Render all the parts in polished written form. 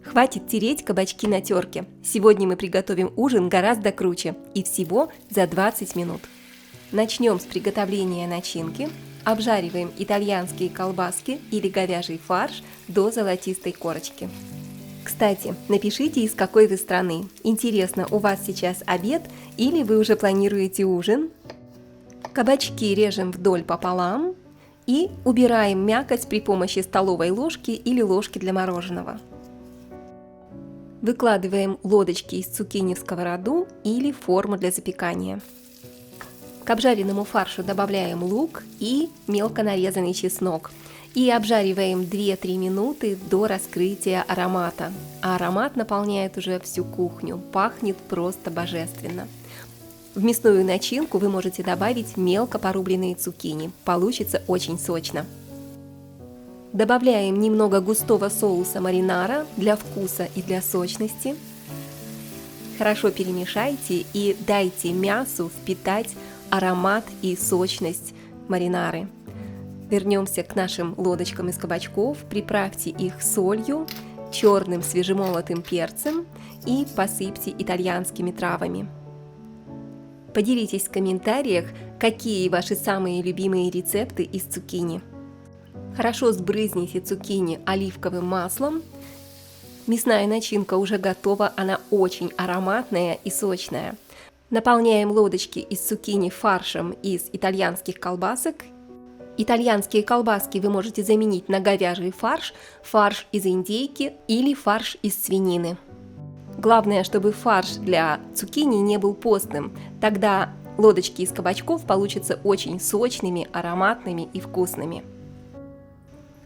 Хватит тереть кабачки на терке. Сегодня мы приготовим ужин гораздо круче и всего за 20 минут. Начнем с приготовления начинки. Обжариваем итальянские колбаски или говяжий фарш до золотистой корочки. Кстати, напишите, из какой вы страны. Интересно, у вас сейчас обед или вы уже планируете ужин? Кабачки режем вдоль пополам и убираем мякоть при помощи столовой ложки или ложки для мороженого. Выкладываем лодочки из цукини в сковороду или форму для запекания. К обжаренному фаршу добавляем лук и мелко нарезанный чеснок. И обжариваем 2-3 минуты до раскрытия аромата. А аромат наполняет уже всю кухню, пахнет просто божественно. В мясную начинку вы можете добавить мелко порубленные цукини, получится очень сочно. Добавляем немного густого соуса маринара для вкуса и для сочности. Хорошо перемешайте и дайте мясу впитать аромат и сочность маринары. Вернемся к нашим лодочкам из кабачков, приправьте их солью, черным свежемолотым перцем и посыпьте итальянскими травами. Поделитесь в комментариях, какие ваши самые любимые рецепты из цукини. Хорошо сбрызните цукини оливковым маслом. Мясная начинка уже готова, она очень ароматная и сочная. Наполняем лодочки из цукини фаршем из итальянских колбасок. Итальянские колбаски вы можете заменить на говяжий фарш, фарш из индейки или фарш из свинины. Главное, чтобы фарш для цукини не был постным, тогда лодочки из кабачков получатся очень сочными, ароматными и вкусными.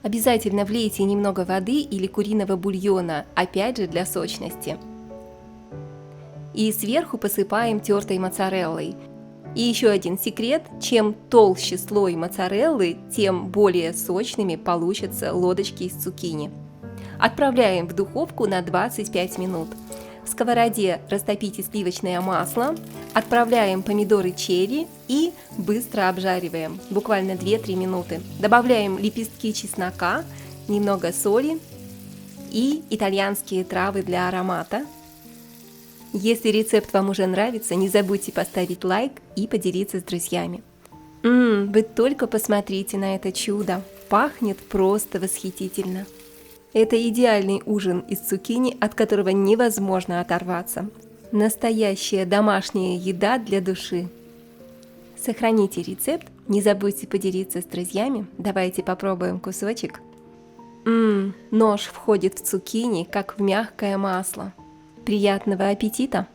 Обязательно влейте немного воды или куриного бульона, опять же для сочности. И сверху посыпаем тертой моцареллой. И еще один секрет: чем толще слой моцареллы, тем более сочными получатся лодочки из цукини. Отправляем в духовку на 25 минут. В сковороде растопите сливочное масло, отправляем помидоры черри и быстро обжариваем, буквально 2-3 минуты. Добавляем лепестки чеснока, немного соли и итальянские травы для аромата. Если рецепт вам уже нравится, не забудьте поставить лайк и поделиться с друзьями. Вы только посмотрите на это чудо, пахнет просто восхитительно. Это идеальный ужин из цукини, от которого невозможно оторваться. Настоящая домашняя еда для души. Сохраните рецепт, не забудьте поделиться с друзьями. Давайте попробуем кусочек. Нож входит в цукини, как в мягкое масло. Приятного аппетита!